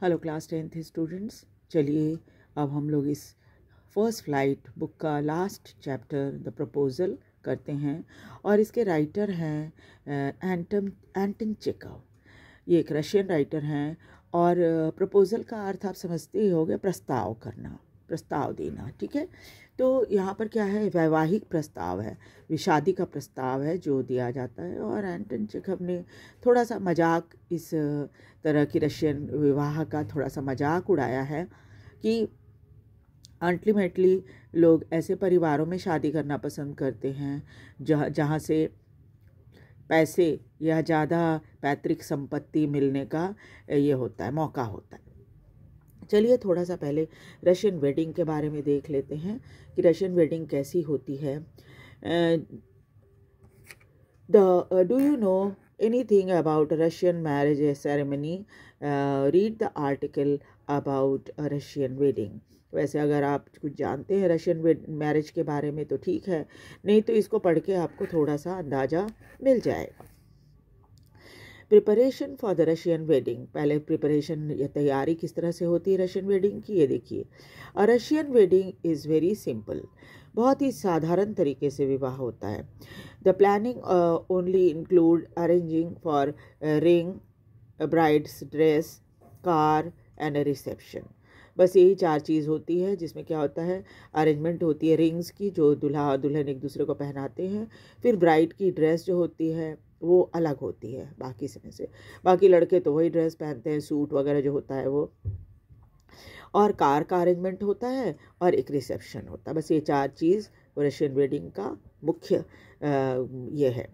Hello class 10th students, चलिए अब हम लोग इस फर्स्ट फ्लाइट बुक का लास्ट चैप्टर द प्रपोजल करते हैं। और इसके राइटर हैं एंटन चेखव। ये एक रशियन राइटर हैं। और प्रपोजल का अर्थ आप समझते ही होंगे, प्रस्ताव करना, प्रस्ताव देना। ठीक है, तो यहाँ पर क्या है, वैवाहिक प्रस्ताव है, शादी का प्रस्ताव है जो दिया जाता है। और एंटन चेखव ने थोड़ा सा मजाक, इस तरह की रशियन विवाह का थोड़ा सा मजाक उड़ाया है कि अल्टीमेटली लोग ऐसे परिवारों में शादी करना पसंद करते हैं जहाँ से पैसे या ज़्यादा पैतृक संपत्ति मिलने का ये होता है, मौका होता है। चलिए थोड़ा सा पहले रशियन वेडिंग के बारे में देख लेते हैं कि रशियन वेडिंग कैसी होती है। Do you know anything about Russian marriage ceremony? Read the article about a Russian wedding. वैसे अगर आप कुछ जानते हैं रशियन मैरिज के बारे में तो ठीक है, नहीं तो इसको पढ़ के आपको थोड़ा सा अंदाज़ा मिल जाएगा। Preparation for the Russian wedding. पहले प्रिपरेशन या तैयारी किस तरह से होती है रशियन वेडिंग की, ये देखिए। अ Russian wedding is very simple. बहुत ही साधारण तरीके से विवाह होता है। The planning only include arranging for ring, brides dress, car and reception. बस यही 4 चीज़ होती है जिसमें क्या होता है, अरेंजमेंट होती है रिंग्स की जो दूल्हा और दुल्हन एक दूसरे को पहनाते हैं, फिर ब्राइड की ड्रेस जो होती है वो अलग होती है बाकी समय से, बाकी लड़के तो वही ड्रेस पहनते हैं, सूट वगैरह जो होता है वो, और कार का अरेंजमेंट होता है और एक रिसेप्शन होता है। बस ये 4 चीज़ रशियन वेडिंग का मुख्य ये है,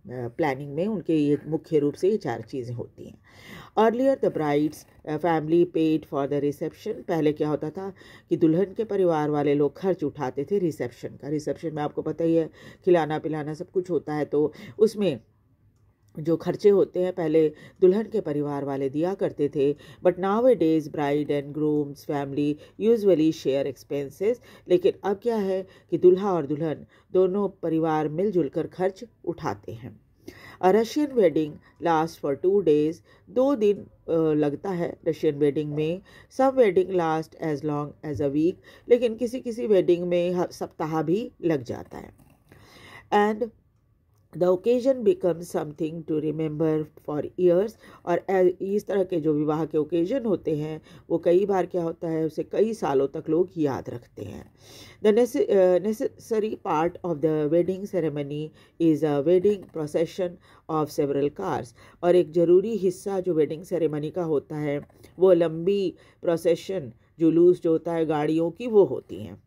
प्लानिंग में उनके ये मुख्य रूप से ये 4 चीज़ें होती हैं। Earlier the brides family paid for the reception. पहले क्या होता था कि दुल्हन के परिवार वाले लोग खर्च उठाते थे रिसेप्शन का। रिसेप्शन में आपको पता ही है, खिलाना पिलाना सब कुछ होता है, तो उसमें जो खर्चे होते हैं पहले दुल्हन के परिवार वाले दिया करते थे। But now A days bride and grooms family usually share expenses. लेकिन अब क्या है कि दूल्हा और दुल्हन दोनों परिवार मिलजुल कर खर्च उठाते हैं। A Russian wedding last for 2 days। 2 दिन लगता है रशियन वेडिंग में। Some wedding last as long as a week. लेकिन किसी किसी वेडिंग में सप्ताह भी लग जाता है। And the occasion becomes something to remember for years. और इस तरह के जो विवाह के ओकेजन होते हैं वो कई बार क्या होता है, उसे कई सालों तक लोग याद रखते हैं। The necessary part of the wedding ceremony is a wedding procession of several cars. और एक ज़रूरी हिस्सा जो वेडिंग सेरेमनी का होता है वो लंबी प्रोसेशन, जुलूस जो होता है गाड़ियों की, वो होती हैं।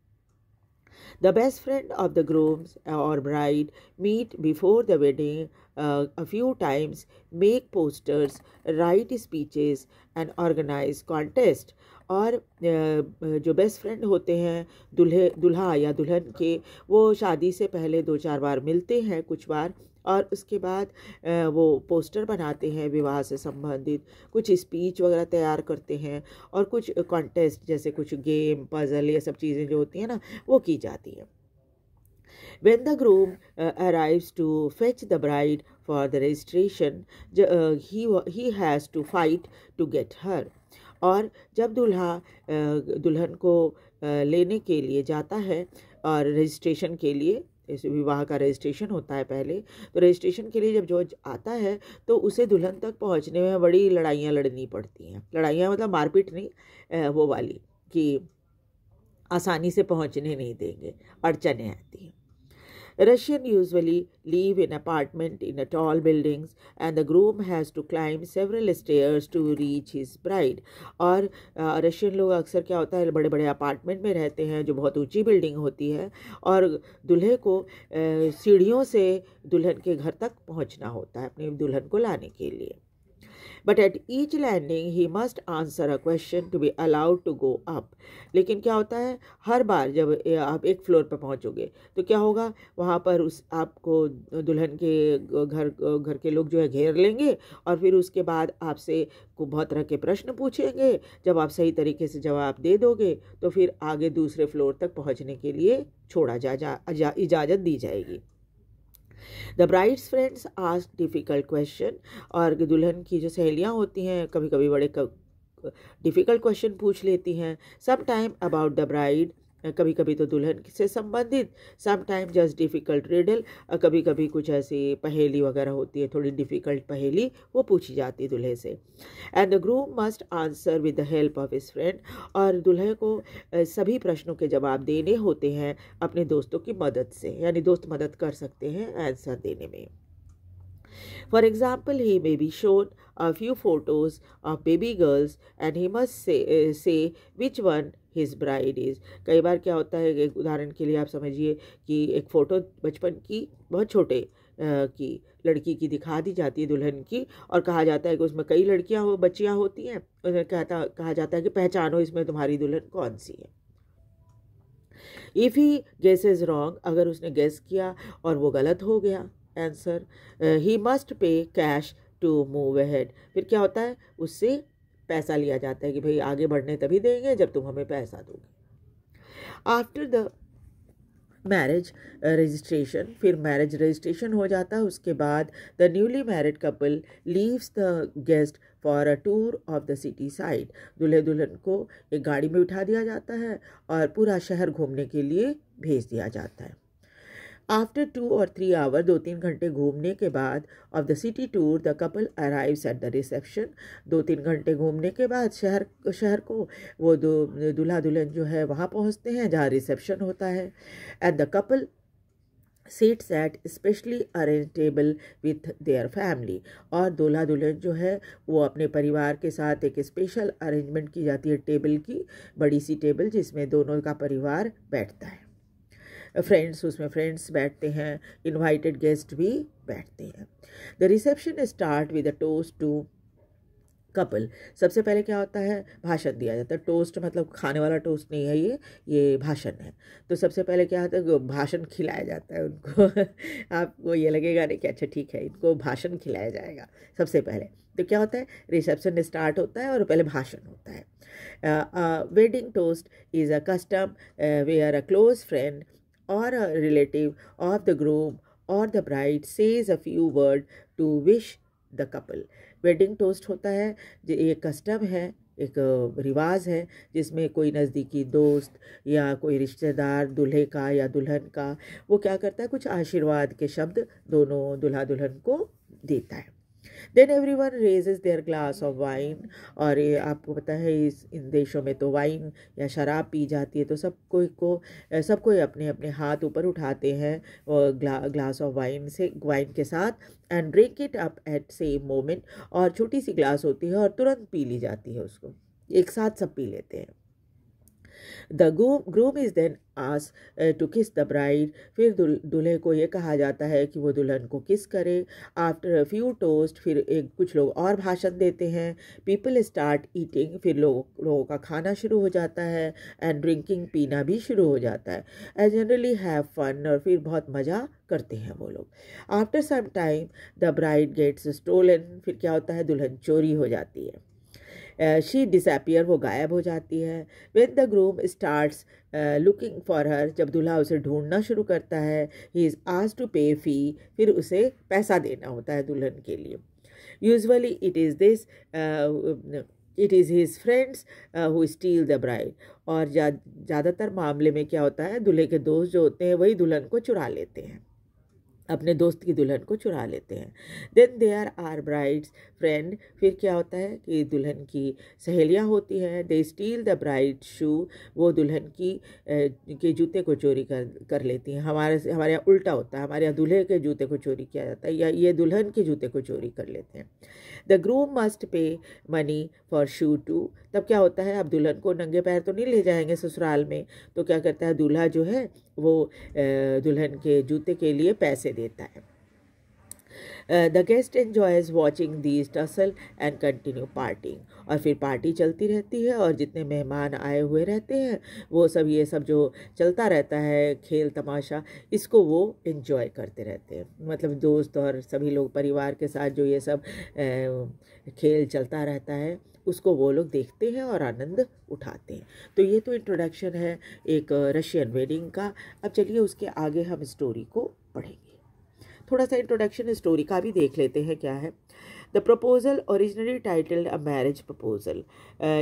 The best friend of the grooms or bride meet before the wedding a few times, make posters, write speeches and organize contest. और जो बेस्ट फ्रेंड होते हैं दुल्हा या दुल्हन के, वो शादी से पहले 2-4 बार मिलते हैं कुछ बार, और उसके बाद वो पोस्टर बनाते हैं विवाह से संबंधित, कुछ स्पीच वगैरह तैयार करते हैं, और कुछ कॉन्टेस्ट जैसे कुछ गेम, पजल, ये सब चीज़ें जो होती हैं ना वो की जाती है। When the groom arrives to fetch the bride for the registration, he has to fight to get her. और जब दूल्हा दुल्हन को लेने के लिए जाता है और रजिस्ट्रेशन के लिए, इस विवाह का रजिस्ट्रेशन होता है पहले, तो रजिस्ट्रेशन के लिए जब जो आता है तो उसे दुल्हन तक पहुंचने में बड़ी लड़ाइयाँ लड़नी पड़ती हैं। लड़ाइयाँ मतलब मारपीट नहीं, वो वाली कि आसानी से पहुंचने नहीं देंगे, अड़चनें आती हैं। Russian usually live in apartment in a tall buildings and the groom has to climb several stairs to reach his bride। और रशियन लोग अक्सर क्या होता है, बड़े बड़े अपार्टमेंट में रहते हैं जो बहुत ऊंची बिल्डिंग होती है, और दूल्हे को सीढ़ियों से दुल्हन के घर तक पहुंचना होता है अपनी दुल्हन को लाने के लिए। But at each landing he must answer a question to be allowed to go up। लेकिन क्या होता है, हर बार जब आप एक फ्लोर पर पहुंचोगे तो क्या होगा, वहाँ पर उस आपको दुल्हन के घर के लोग जो है घेर लेंगे, और फिर उसके बाद आपसे बहुत तरह के प्रश्न पूछेंगे। जब आप सही तरीके से जवाब दे दोगे तो फिर आगे दूसरे फ्लोर तक पहुँचने के लिए इजाज़त दी जाएगी। The brides friends ask difficult question. और दुल्हन की जो सहेलियाँ होती हैं कभी कभी बड़े डिफ़िकल्ट क्वेश्चन पूछ लेती हैं, some time about the bride, कभी कभी तो दुल्हन से संबंधित, some time just difficult riddle, कभी कभी कुछ ऐसी पहेली वगैरह होती है, थोड़ी डिफ़िकल्ट पहेली वो पूछी जाती है दूल्हे से। And the groom must answer with the help of his friend, और दूल्हे को सभी प्रश्नों के जवाब देने होते हैं अपने दोस्तों की मदद से, यानी दोस्त मदद कर सकते हैं आंसर देने में। For example, he may be shown a few photos of baby girls and he must say which one his bride is. कई बार क्या होता है, एक उदाहरण के लिए आप समझिए कि एक फ़ोटो बचपन की बहुत छोटे की लड़की की दिखा दी जाती है, दुल्हन की, और कहा जाता है कि उसमें कई बच्चियाँ होती हैं, उसमें कहा जाता है कि पहचानो इसमें तुम्हारी दुल्हन कौन सी है। इफ़ ही गेसेस रॉन्ग, अगर उसने गेस किया और वो गलत हो गया answer, he must pay cash to move ahead, फिर क्या होता है, उससे पैसा लिया जाता है कि भाई आगे बढ़ने तभी देंगे जब तुम हमें पैसा दोगे। आफ्टर द मैरिज रजिस्ट्रेशन, फिर मैरिज रजिस्ट्रेशन हो जाता है, उसके बाद the newly married couple leaves the guest for a tour of the city side, दूल्हे दुल्हन को एक गाड़ी में उठा दिया जाता है और पूरा शहर घूमने के लिए भेज दिया जाता है। आफ्टर 2 or 3 आवर, 2-3 घंटे घूमने के बाद of the city tour, the couple arrives at the reception, 2-3 घंटे घूमने के बाद शहर को वो दूल्हा दुल्हन जो है वहाँ पहुँचते हैं जहाँ रिसेप्शन होता है। And the couple sits at specially arrange table with their family, और दूल्हा दुल्हन जो है वो अपने परिवार के साथ एक स्पेशल अरेंजमेंट की जाती है टेबल की, बड़ी सी टेबल जिसमें दोनों का परिवार बैठता है। फ्रेंड्स, उसमें फ्रेंड्स बैठते हैं, इनवाइटेड गेस्ट भी बैठते हैं। The reception start with a toast to couple, सबसे पहले क्या होता है, भाषण दिया जाता है। टोस्ट मतलब खाने वाला टोस्ट नहीं है, ये भाषण है। तो सबसे पहले क्या होता है, भाषण खिलाया जाता है उनको आपको ये लगेगा नहीं कि अच्छा ठीक है इनको भाषण खिलाया जाएगा सबसे पहले। तो क्या होता है, रिसेप्शन स्टार्ट होता है और पहले भाषण होता है। Wedding toast is a custom where a close friend or a relative of the groom or the bride says a few words to wish the couple. Wedding toast होता है, ये कस्टम है, एक रिवाज है जिसमें कोई नज़दीकी दोस्त या कोई रिश्तेदार दूल्हे का या दुल्हन का वो क्या करता है, कुछ आशीर्वाद के शब्द दोनों दूल्हा दुल्हन को देता है। Then everyone raises their glass of wine, और ये आपको पता है इन देशों में तो वाइन या शराब पी जाती है, तो सब कोई अपने अपने हाथ ऊपर उठाते हैं ग्लास ऑफ वाइन के साथ, and drink it up at same moment, और छोटी सी ग्लास होती है और तुरंत पी ली जाती है, उसको एक साथ सब पी लेते हैं। द ग्रूम इज़ देन आस टू किस द ब्राइड, फिर दूल्हे को ये कहा जाता है कि वो दुल्हन को किस करे। आफ्टर अ फ्यू टोस्ट, फिर कुछ लोग और भाषण देते हैं। पीपल स्टार्ट ईटिंग, फिर लोगों का खाना शुरू हो जाता है, एंड ड्रिंकिंग, पीना भी शुरू हो जाता है। एंड जनरली हैव फन, और फिर बहुत मज़ा करते हैं वो लोग। After some time the bride gets stolen, फिर क्या होता है, दुल्हन चोरी हो जाती है। शी डिसअपियर, वो गायब हो जाती है। When the groom starts looking for her, जब दूल्हा उसे ढूंढना शुरू करता है, ही इज़ आस्क्ड टू पे फ़ी, फिर उसे पैसा देना होता है दुल्हन के लिए। Usually it is his friends who steel the bride, और ज़्यादातर मामले में क्या होता है, दूल्हे के दोस्त जो होते हैं वही दुल्हन को चुरा लेते हैं, अपने दोस्त की दुल्हन को चुरा लेते हैं। Then there are bride's friend, फिर क्या होता है कि दुल्हन की सहेलियां होती हैं। दे स्टील द ब्राइड शू, वो दुल्हन के जूते को चोरी कर लेती हैं। हमारे यहाँ उल्टा होता है, हमारे यहाँ दूल्हे के जूते को चोरी किया जाता है, या ये दुल्हन के जूते को चोरी कर लेते हैं। The groom must pay money for shoe too, तब क्या होता है, अब दुल्हन को नंगे पैर तो नहीं ले जाएंगे ससुराल में, तो क्या करता है दूल्हा जो है वो दुल्हन के जूते के लिए पैसे देता है। The guest enjoys watching these tussle and continue partying, और फिर पार्टी चलती रहती है, और जितने मेहमान आए हुए रहते हैं वो सब ये सब जो चलता रहता है खेल तमाशा, इसको वो एंजॉय करते रहते हैं। मतलब दोस्त और सभी लोग परिवार के साथ जो ये सब खेल चलता रहता है उसको वो लोग देखते हैं और आनंद उठाते हैं। तो ये तो इंट्रोडक्शन है एक रशियन वेडिंग का। अब चलिए उसके आगे हम स्टोरी को पढ़ेंगे। थोड़ा सा इंट्रोडक्शन स्टोरी का भी देख लेते हैं क्या है। The proposal, originally titled A Marriage Proposal,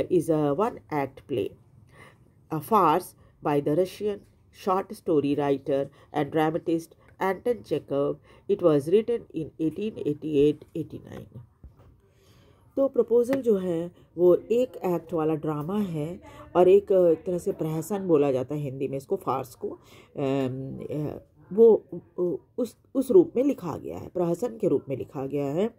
is a one-act play, a farce by the Russian short story writer and dramatist Anton Chekhov. It was written in 1888-89. तो प्रपोज़ल जो है वो एक एक्ट वाला ड्रामा है और एक तरह से प्रहसन बोला जाता है हिंदी में इसको, फार्स को। वो उस रूप में लिखा गया है, प्रहसन के रूप में लिखा गया है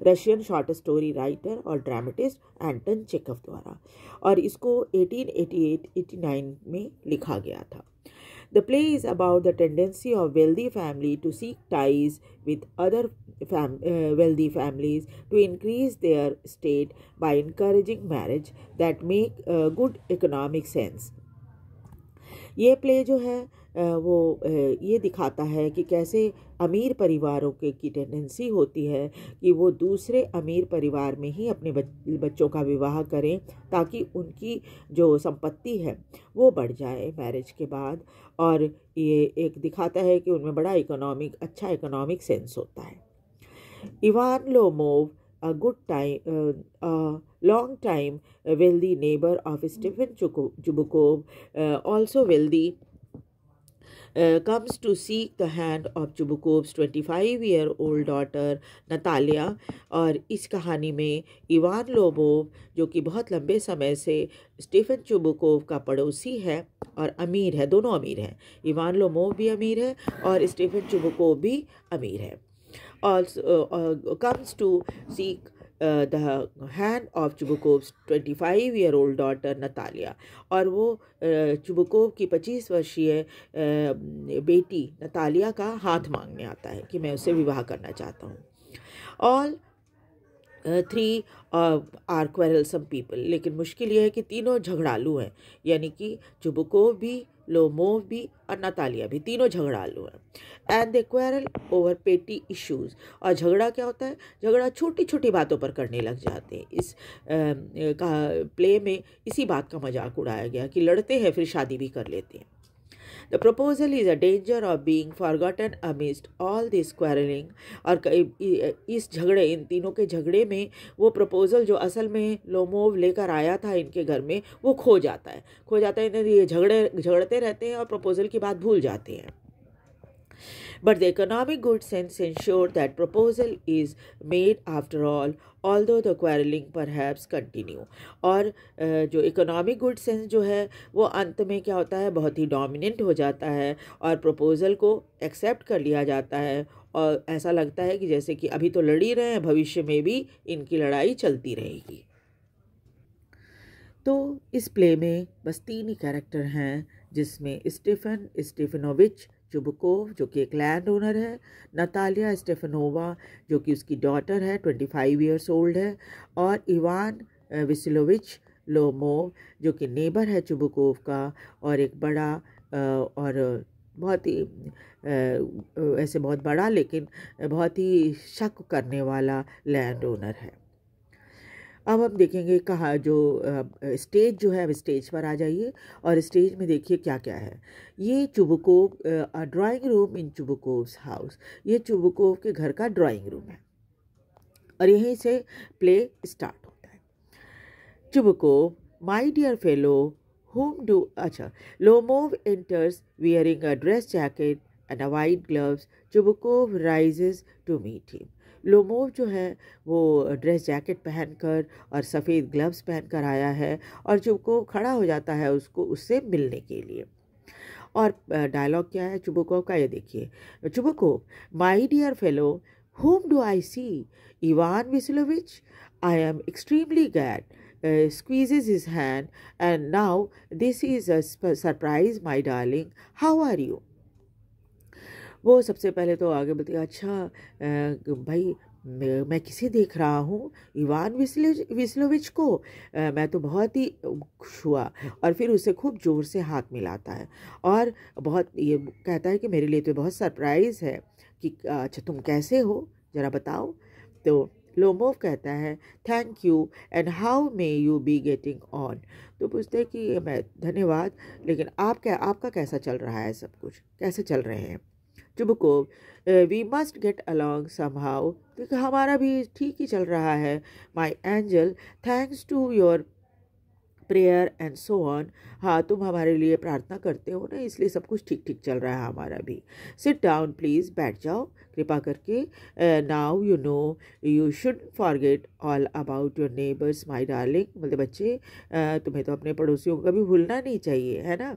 रशियन शॉर्ट स्टोरी राइटर और ड्रामेटिस्ट एंटन चेखव द्वारा, और इसको 1888-89 में लिखा गया था। The play is about the tendency of wealthy family to seek ties with other wealthy families to increase their estate by encouraging marriage that make good economic sense. ये play जो है वो ये दिखाता है कि कैसे अमीर परिवारों की टेंडेंसी होती है कि वो दूसरे अमीर परिवार में ही अपने बच्चों का विवाह करें ताकि उनकी जो संपत्ति है वो बढ़ जाए मैरिज के बाद, और ये एक दिखाता है कि उनमें बड़ा अच्छा इकोनॉमिक सेंस होता है। Ivan Lomov, a good time, long time wealthy neighbor of Stephen Chubukov, also wealthy, comes to seek the hand of Chubukov's 25-year-old daughter Natalia। और इस कहानी में इवान लोमोव, जो कि बहुत लंबे समय से स्टीफन चुबुकोव का पड़ोसी है और अमीर है, दोनों अमीर हैं, इवान लोमोव भी अमीर है और स्टीफन चुबुकोव भी अमीर है, also comes to seek the hand of Chubukov's 25-year-old daughter Natalia। और वो चुबुकोव की 25 वर्षीय बेटी नतालिया का हाथ मांगने आता है कि मैं उससे विवाह करना चाहता हूँ। All थ्री आर क्वेरलसम पीपल, लेकिन मुश्किल यह है कि तीनों झगड़ालू हैं, यानी कि चुबुकोव भी, लोमोव भी और नतालिया भी, तीनों झगड़ालू हैं। एंड दे क्वेरल ओवर पेटी इश्यूज़, और झगड़ा क्या होता है, झगड़ा छोटी छोटी बातों पर करने लग जाते हैं। इस प्ले में इसी बात का मजाक उड़ाया गया कि लड़ते हैं फिर शादी भी कर लेते हैं। The proposal is a danger of being forgotten amidst all this quarreling। और इस झगड़े, इन तीनों के झगड़े में वो प्रपोज़ल जो असल में लोमोव लेकर आया था इनके घर में, वो खो जाता है। ये झगड़ते रहते हैं और प्रपोज़ल की बात भूल जाते हैं। But the economic good sense ensured that proposal is made after all, although the quarreling perhaps continue। और जो इकोनॉमिक गुड सेंस जो है वो अंत में क्या होता है, बहुत ही डोमिनेंट हो जाता है और प्रपोज़ल को एक्सेप्ट कर लिया जाता है, और ऐसा लगता है कि जैसे कि अभी तो लड़ ही रहे हैं, भविष्य में भी इनकी लड़ाई चलती रहेगी। तो इस प्ले में बस 3 ही कैरेक्टर हैं, जिसमें स्टेफनोविच चुबुकोव जो कि एक लैंड ओनर है, नतालिया स्टेफनोवा जो कि उसकी डॉटर है, 25 ईयर्स ओल्ड है, और इवान विसिलोविच लोमोव जो कि नेबर है चुबुकोव का और एक बड़ा और बहुत ही ऐसे बहुत बड़ा लेकिन बहुत ही शक करने वाला लैंड ओनर है। अब हम देखेंगे कहाँ जो स्टेज जो है, अब स्टेज पर आ जाइए और स्टेज में देखिए क्या क्या है। ये Chubukov drawing room in Chubukov's house, ये चुबुकोव के घर का ड्राइंग रूम है और यहीं से प्ले स्टार्ट होता है। Chubukov, my dear fellow whom do अच्छा Lomov enters wearing a dress jacket and a white gloves। Chubukov rises to meet him। Lomov जो है वो ड्रेस जैकेट पहनकर और सफ़ेद ग्लव्स पहनकर आया है और चुबुकोव खड़ा हो जाता है उससे मिलने के लिए। और डायलॉग क्या है चुबुकोव का, ये देखिए। Chubukov, my dear fellow whom do I see? Ivan Vasilovich? I am extremely glad। Squeezes his hand, and now this is a surprise my darling, how are you? वो सबसे पहले तो आगे बोलती है, अच्छा भाई मैं किसे देख रहा हूँ, इवान विस्लोविच को। मैं तो बहुत ही खुश हुआ, और फिर उसे खूब ज़ोर से हाथ मिलाता है और बहुत ये कहता है कि मेरे लिए तो बहुत सरप्राइज़ है कि अच्छा तुम कैसे हो, ज़रा बताओ। तो लोमोव कहता है thank you and how may you be getting on. तो पूछते हैं कि मैं धन्यवाद, लेकिन आपका कैसा चल रहा है, सब कुछ कैसे चल रहे हैं। Chubukov, we must get along somehow, क्योंकि हमारा भी ठीक ही चल रहा है। My angel, thanks to your prayer and so on, हाँ तुम हमारे लिए प्रार्थना करते हो ना, इसलिए सब कुछ ठीक ठीक चल रहा है हमारा भी। सिट डाउन प्लीज़, बैठ जाओ कृपा करके। Now you know you should forget all about your neighbours my darling, मतलब बच्चे तुम्हें तो अपने पड़ोसियों को कभी भूलना नहीं चाहिए, है ना।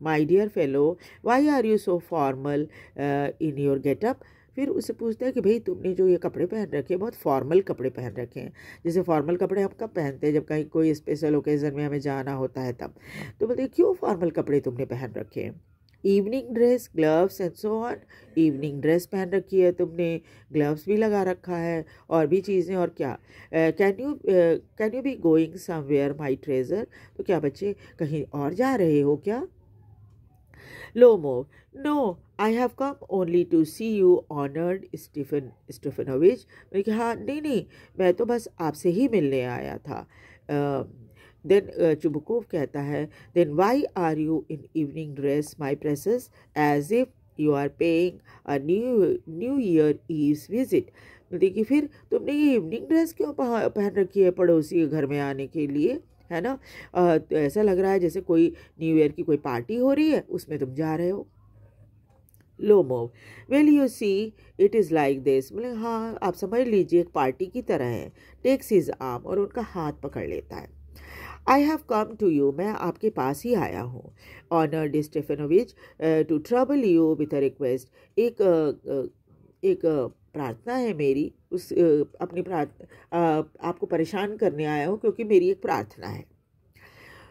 My dear fellow, why are you so formal in your getup, फिर उससे पूछता है कि भाई तुमने जो ये कपड़े पहन रखे हैं बहुत फॉर्मल कपड़े पहन रखे हैं। जैसे फॉर्मल कपड़े हम कब पहनते हैं, जब कहीं कोई स्पेशल ओकेज़न में हमें जाना होता है तब। तो बोलते क्यों फॉर्मल कपड़े तुमने पहन रखे हैं। Evening dress, gloves and so on, evening dress पहन रखी है तुमने, ग्लव्स भी लगा रखा है और भी चीज़ें, और क्या। Can you be going somewhere my treasure, तो क्या बच्चे कहीं और जा रहे हो क्या। Lomo, no, I have come only to see you, honored Stefanovich. मैंने कहा हाँ नहीं, मैं तो बस आपसे ही मिलने आया था। देन चुबकोव कहता है, then why are you in evening dress my precious, as if you are paying a new year eve's visit. देखिए फिर तुमने ये इवनिंग ड्रेस क्यों पहन रखी है पड़ोसी के घर में आने के लिए, है ना। तो ऐसा लग रहा है जैसे कोई न्यू ईयर की कोई पार्टी हो रही है, उसमें तुम जा रहे हो। Lomov, will you see it is like this, मतलब हाँ आप समझ लीजिए एक पार्टी की तरह है। टेक्स हिज आर्म, और उनका हाथ पकड़ लेता है। I have come to you, मैं आपके पास ही आया हूँ। Honoured Stepanovich, to trouble you with a request, एक प्रार्थना है मेरी, उस अपनी आपको परेशान करने आया हूँ क्योंकि मेरी एक प्रार्थना है।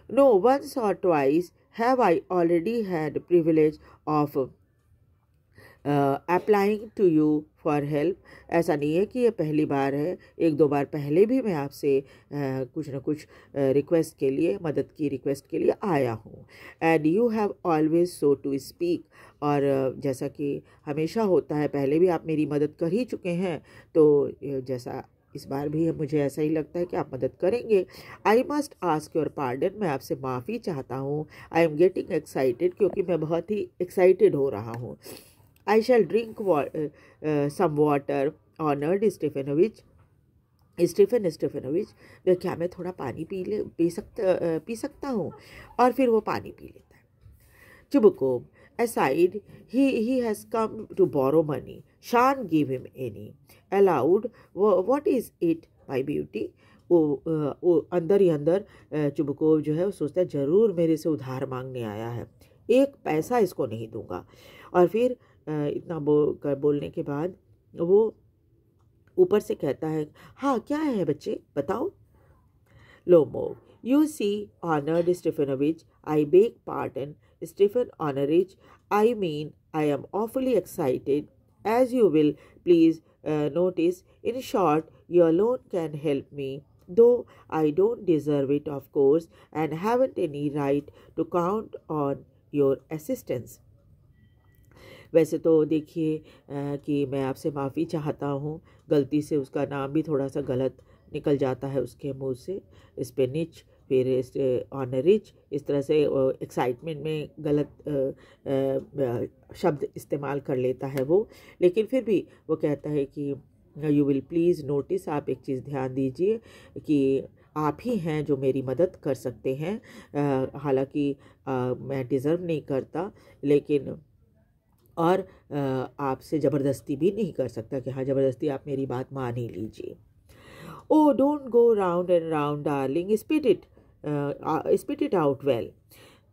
No, once or twice have I already had privilege of applying to you for help, ऐसा नहीं है कि ये पहली बार है, एक दो बार पहले भी मैं आपसे कुछ ना कुछ रिक्वेस्ट के लिए, मदद की रिक्वेस्ट के लिए आया हूँ। And you have always so to speak, और जैसा कि हमेशा होता है पहले भी आप मेरी मदद कर ही चुके हैं, तो जैसा इस बार भी मुझे ऐसा ही लगता है कि आप मदद करेंगे। I must ask your pardon, मैं आपसे माफ़ी चाहता हूँ। आई एम गेटिंग एक्साइटेड, क्योंकि मैं बहुत ही एक्साइटेड हो रहा हूँ। आई शैल ड्रिंक सम वाटर, ऑनर्ड स्टेफेनोविच। स्टेफेनोविच, क्या मैं थोड़ा पानी पी सकता हूँ, और फिर वो पानी पी लेता है। Chubukov, aside, he has come to borrow money. Shan't give him any. Aloud, what is it, my beauty? वो अंदर ही अंदर चुबकोव जो है वो सोचता है जरूर मेरे से उधार मांगने आया है, एक पैसा इसको नहीं दूंगा। और फिर इतना बोलने के बाद वो ऊपर से कहता है, हाँ क्या है बच्चे बताओ। Lomo, you see, honored Stefanovich, I beg pardon, Stefan Honorich, I mean, I am awfully excited, as you will please notice. In short, you alone can help me, though I don't deserve it, of course, and haven't any right to count on your assistance. वैसे तो देखिए कि मैं आपसे माफ़ी चाहता हूँ, गलती से उसका नाम भी थोड़ा सा गलत निकल जाता है उसके मुंह से, स्पेनिच फिर ऑनरिच, इस तरह से एक्साइटमेंट में गलत शब्द इस्तेमाल कर लेता है वो। लेकिन फिर भी वो कहता है कि यू विल प्लीज़ नोटिस, आप एक चीज़ ध्यान दीजिए कि आप ही हैं जो मेरी मदद कर सकते हैं। हालांकि मैं डिज़र्व नहीं करता, लेकिन और आपसे ज़बरदस्ती भी नहीं कर सकता कि हाँ ज़बरदस्ती आप मेरी बात मान ही लीजिए। Oh don't go round and round darling, spit it out well.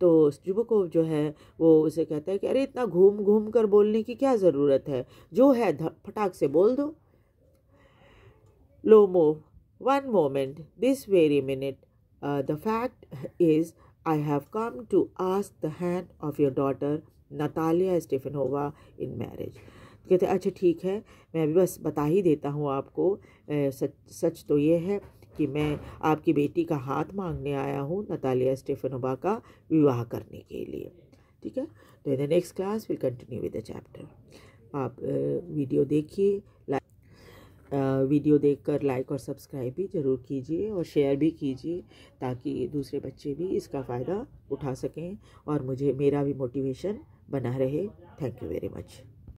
तो चुबकोव जो है वो उसे कहता है कि अरे इतना घूम घूम कर बोलने की क्या ज़रूरत है, जो है फटाक से बोल दो। Lomov, one moment, this very minute, the fact is I have come to ask the hand of your daughter Natalia Stepanovna in marriage. कहते अच्छा ठीक है, मैं अभी बस बता ही देता हूँ आपको, सच तो ये है कि मैं आपकी बेटी का हाथ मांगने आया हूँ नतालिया स्टेफनोवा का विवाह करने के लिए। ठीक है, तो in the next class will continue with the chapter. आप वीडियो देखिए, वीडियो देखकर लाइक और सब्सक्राइब भी ज़रूर कीजिए और शेयर भी कीजिए, ताकि दूसरे बच्चे भी इसका फ़ायदा उठा सकें और मेरा भी मोटिवेशन बना रहे। Thank you very much.